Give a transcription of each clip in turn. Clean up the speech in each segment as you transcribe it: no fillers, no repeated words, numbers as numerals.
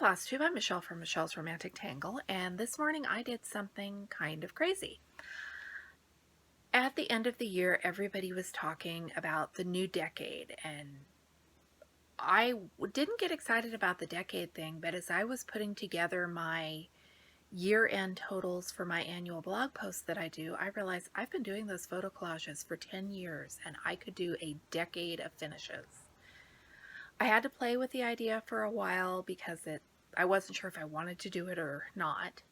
Floss Tube. I'm Michelle from Michelle's Romantic Tangle, and this morning I did something kind of crazy. At the end of the year, everybody was talking about the new decade, and I didn't get excited about the decade thing, but as I was putting together my year-end totals for my annual blog post that I do, I realized I've been doing those photo collages for 10 years, and I could do a decade of finishes. I had to play with the idea for a while because I wasn't sure if I wanted to do it or not.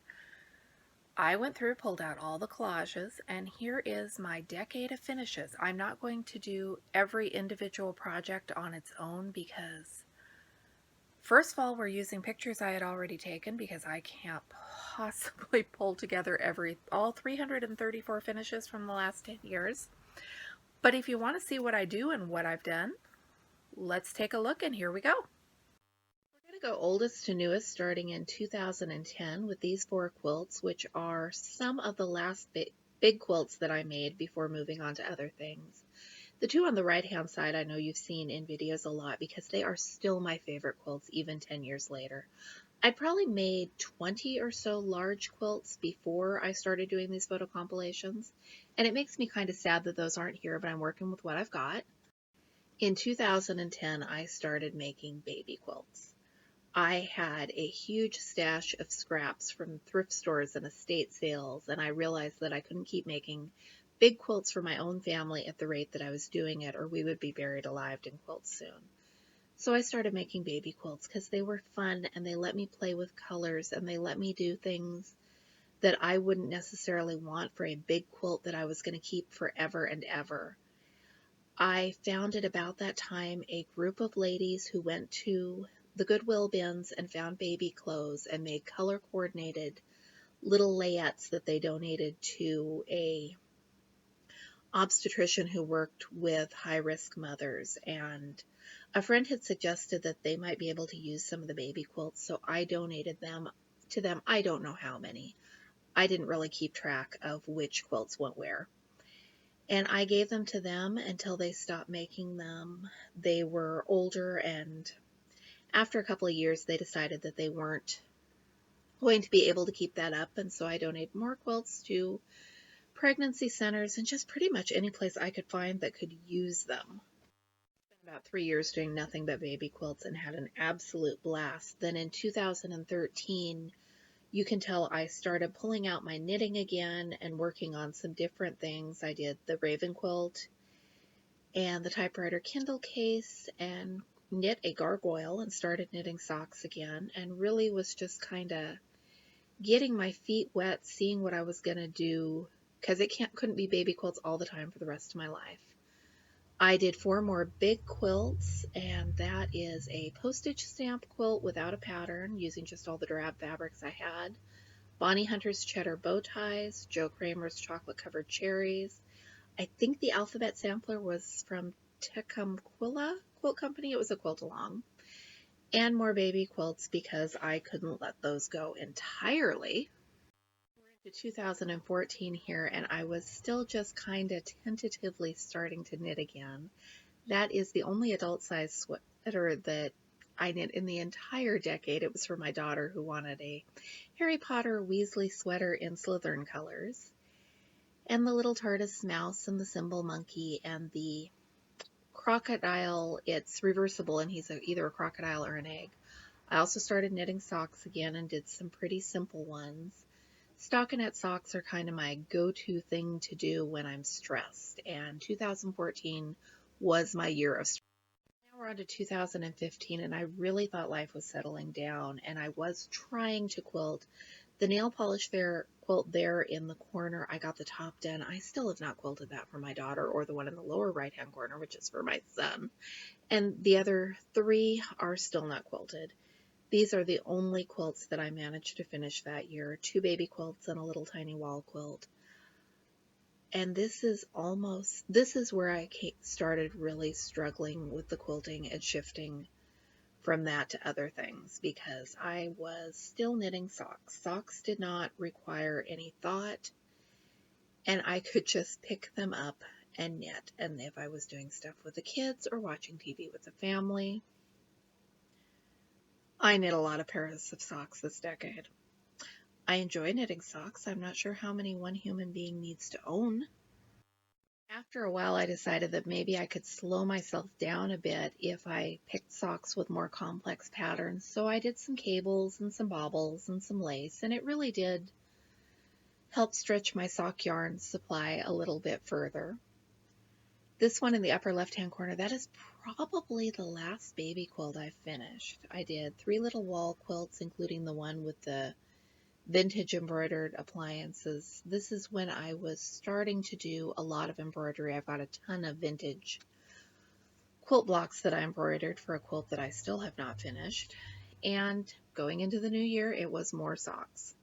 I went through, pulled out all the collages, and here is my decade of finishes. I'm not going to do every individual project on its own because, first of all, we're using pictures I had already taken because I can't possibly pull together all 334 finishes from the last 10 years. But if you want to see what I do and what I've done, let's take a look, and here we go. We're going to go oldest to newest, starting in 2010 with these 4 quilts, which are some of the last big quilts that I made before moving on to other things. The 2 on the right-hand side I know you've seen in videos a lot because they are still my favorite quilts even 10 years later. I'd probably made 20 or so large quilts before I started doing these photo compilations, and it makes me kind of sad that those aren't here, but I'm working with what I've got. In 2010, I started making baby quilts. I had a huge stash of scraps from thrift stores and estate sales, and I realized that I couldn't keep making big quilts for my own family at the rate that I was doing it, or we would be buried alive in quilts soon. So I started making baby quilts because they were fun and they let me play with colors and they let me do things that I wouldn't necessarily want for a big quilt that I was going to keep forever and ever. I found at about that time a group of ladies who went to the Goodwill bins and found baby clothes and made color coordinated little layettes that they donated to a obstetrician who worked with high-risk mothers, and a friend had suggested that they might be able to use some of the baby quilts, so I donated them to them. I don't know how many. I didn't really keep track of which quilts went where. And I gave them to them until they stopped making them. They were older, and after a couple of years, they decided that they weren't going to be able to keep that up, and so I donated more quilts to pregnancy centers and just pretty much any place I could find that could use them. I spent about 3 years doing nothing but baby quilts and had an absolute blast. Then in 2013, you can tell I started pulling out my knitting again and working on some different things. I did the Raven quilt and the typewriter Kindle case and knit a gargoyle and started knitting socks again, and really was just kind of getting my feet wet, seeing what I was going to do, because it couldn't be baby quilts all the time for the rest of my life. I did 4 more big quilts, and that is a postage stamp quilt without a pattern, using just all the drab fabrics I had, Bonnie Hunter's cheddar bow ties, Joe Kramer's chocolate covered cherries. I think the alphabet sampler was from Tecumquilla Quilt Company. It was a quilt along. And more baby quilts because I couldn't let those go entirely. We're into 2014 here, and I was still just kind of tentatively starting to knit again. That is the only adult size sweater that I knit in the entire decade. It was for my daughter who wanted a Harry Potter Weasley sweater in Slytherin colors. And the little tortoise mouse and the symbol monkey and the crocodile. It's reversible and he's either a crocodile or an egg. I also started knitting socks again and did some pretty simple ones. Stockinette socks are kind of my go-to thing to do when I'm stressed, and 2014 was my year of stress. Now we're on to 2015, and I really thought life was settling down, and I was trying to quilt. The nail polish quilt there in the corner, I got the top done. I still have not quilted that for my daughter, or the one in the lower right-hand corner, which is for my son. And the other 3 are still not quilted. These are the only quilts that I managed to finish that year. 2 baby quilts and a little tiny wall quilt. And this is where I started really struggling with the quilting and shifting from that to other things, because I was still knitting socks. Socks did not require any thought, and I could just pick them up and knit. And if I was doing stuff with the kids or watching TV with the family, I knit a lot of pairs of socks this decade. I enjoy knitting socks. I'm not sure how many one human being needs to own. After a while, I decided that maybe I could slow myself down a bit if I picked socks with more complex patterns. So I did some cables and some bobbles and some lace, and it really did help stretch my sock yarn supply a little bit further. This one in the upper left-hand corner, that is probably the last baby quilt I finished. I did 3 little wall quilts, including the one with the vintage embroidered appliances. This is when I was starting to do a lot of embroidery. I've got a ton of vintage quilt blocks that I embroidered for a quilt that I still have not finished. And going into the new year, it was more socks.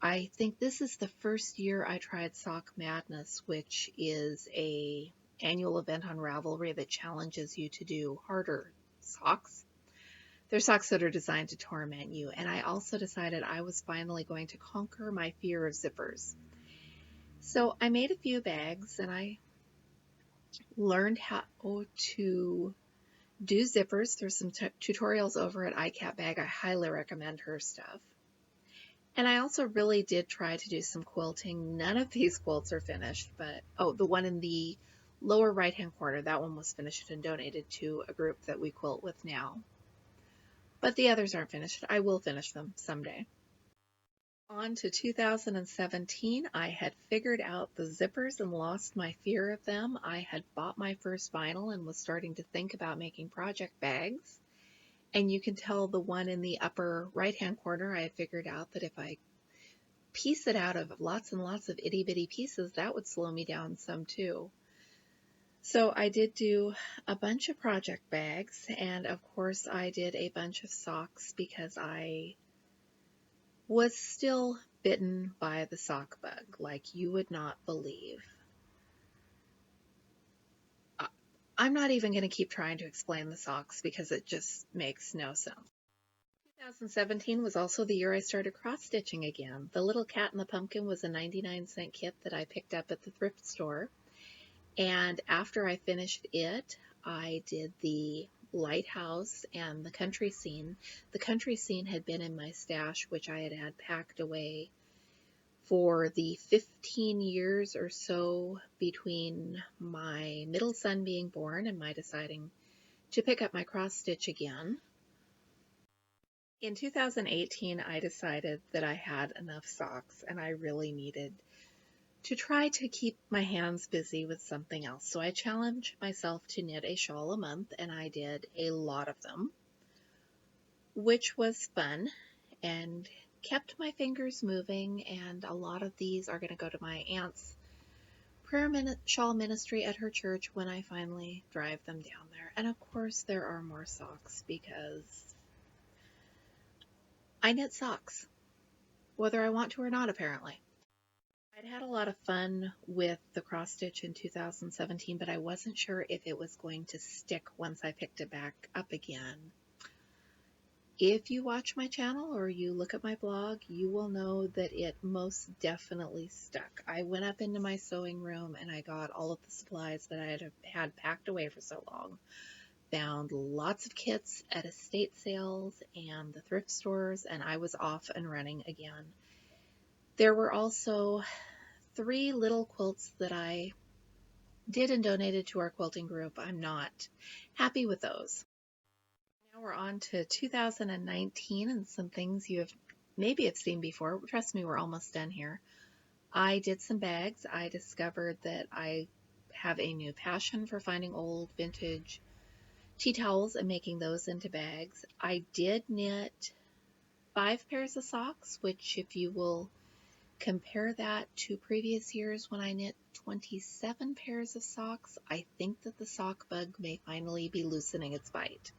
I think this is the first year I tried Sock Madness, which is a annual event on Ravelry that challenges you to do harder socks. They're socks that are designed to torment you. And I also decided I was finally going to conquer my fear of zippers. So I made a few bags and I learned how to do zippers. There's some tutorials over at iCat Bag. I highly recommend her stuff. And I also really did try to do some quilting. None of these quilts are finished, but the one in the lower right-hand corner, that one was finished and donated to a group that we quilt with now. But the others aren't finished. I will finish them someday. On to 2017, I had figured out the zippers and lost my fear of them. I had bought my first vinyl and was starting to think about making project bags. And you can tell the one in the upper right-hand corner, I had figured out that if I piece it out of lots and lots of itty-bitty pieces, that would slow me down some too. So I did do a bunch of project bags, and of course I did a bunch of socks because I was still bitten by the sock bug like you would not believe. I'm not even going to keep trying to explain the socks because it just makes no sense. 2017 was also the year I started cross-stitching again. The Little Cat and the Pumpkin was a 99-cent kit that I picked up at the thrift store. And after I finished it, I did the lighthouse and the country scene. The country scene had been in my stash, which I had packed away for the 15 years or so between my middle son being born and my deciding to pick up my cross stitch again. In 2018, I decided that I had enough socks and I really needed to try to keep my hands busy with something else. So I challenged myself to knit a shawl a month, and I did a lot of them, which was fun and kept my fingers moving. And a lot of these are going to go to my aunt's prayer shawl ministry at her church when I finally drive them down there. And of course, there are more socks because I knit socks, whether I want to or not, apparently. I'd had a lot of fun with the cross stitch in 2017, but I wasn't sure if it was going to stick once I picked it back up again. If you watch my channel or you look at my blog, you will know that it most definitely stuck. I went up into my sewing room and I got all of the supplies that I had packed away for so long. Found lots of kits at estate sales and the thrift stores, and I was off and running again. There were also 3 little quilts that I did and donated to our quilting group. I'm not happy with those. Now we're on to 2019 and some things you maybe have seen before. Trust me, we're almost done here. I did some bags. I discovered that I have a new passion for finding old vintage tea towels and making those into bags. I did knit 5 pairs of socks, which if you will compare that to previous years when I knit 27 pairs of socks, I think that the sock bug may finally be loosening its bite.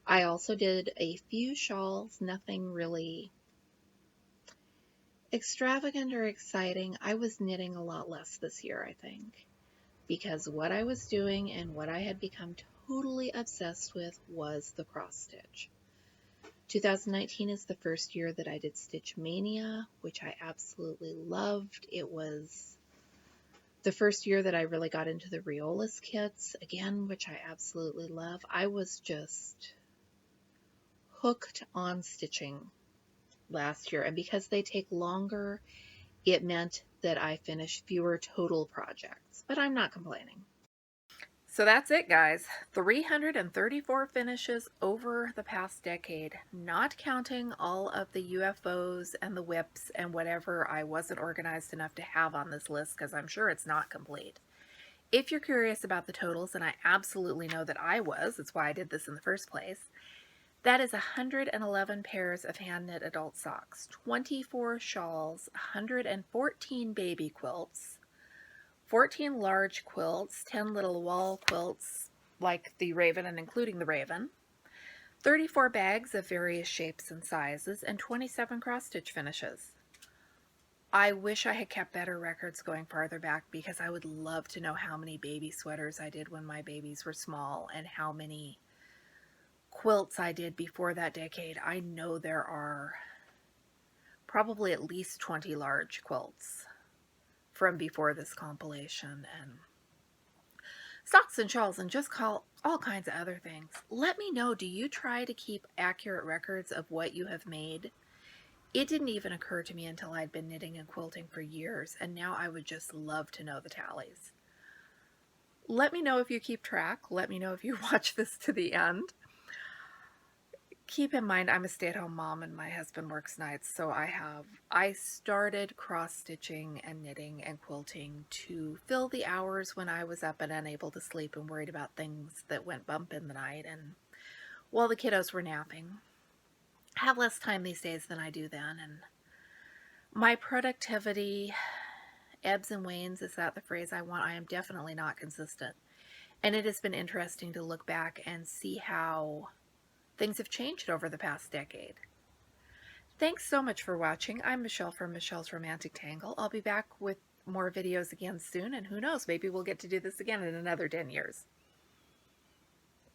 I also did a few shawls, nothing really extravagant or exciting. I was knitting a lot less this year, I think, because what I was doing and what I had become totally obsessed with was the cross stitch. 2019 is the first year that I did Stitch Mania, which I absolutely loved. It was the first year that I really got into the Riolis kits, again, which I absolutely love. I was just hooked on stitching last year, and because they take longer, it meant that I finished fewer total projects, but I'm not complaining. So that's it, guys. 334 finishes over the past decade, not counting all of the UFOs and the whips and whatever I wasn't organized enough to have on this list, because I'm sure it's not complete. If you're curious about the totals, and I absolutely know that I was, that's why I did this in the first place, that is 111 pairs of hand knit adult socks, 24 shawls, 114 baby quilts, 14 large quilts, 10 little wall quilts like the Raven and including the Raven, 34 bags of various shapes and sizes, and 27 cross stitch finishes. I wish I had kept better records going farther back, because I would love to know how many baby sweaters I did when my babies were small and how many quilts I did before that decade. I know there are probably at least 20 large quilts from before this compilation, and socks and shawls and just call all kinds of other things. Let me know, do you try to keep accurate records of what you have made? It didn't even occur to me until I'd been knitting and quilting for years, and now I would just love to know the tallies. Let me know if you keep track. Let me know if you watch this to the end. Keep in mind, I'm a stay-at-home mom and my husband works nights, so I started cross-stitching and knitting and quilting to fill the hours when I was up and unable to sleep and worried about things that went bump in the night, and while the kiddos were napping. I have less time these days than I do then, and my productivity ebbs and wanes. Is that the phrase I want? I am definitely not consistent, and it has been interesting to look back and see how things have changed over the past decade. Thanks so much for watching. I'm Michelle from Michelle's Romantic Tangle. I'll be back with more videos again soon, and who knows, maybe we'll get to do this again in another 10 years.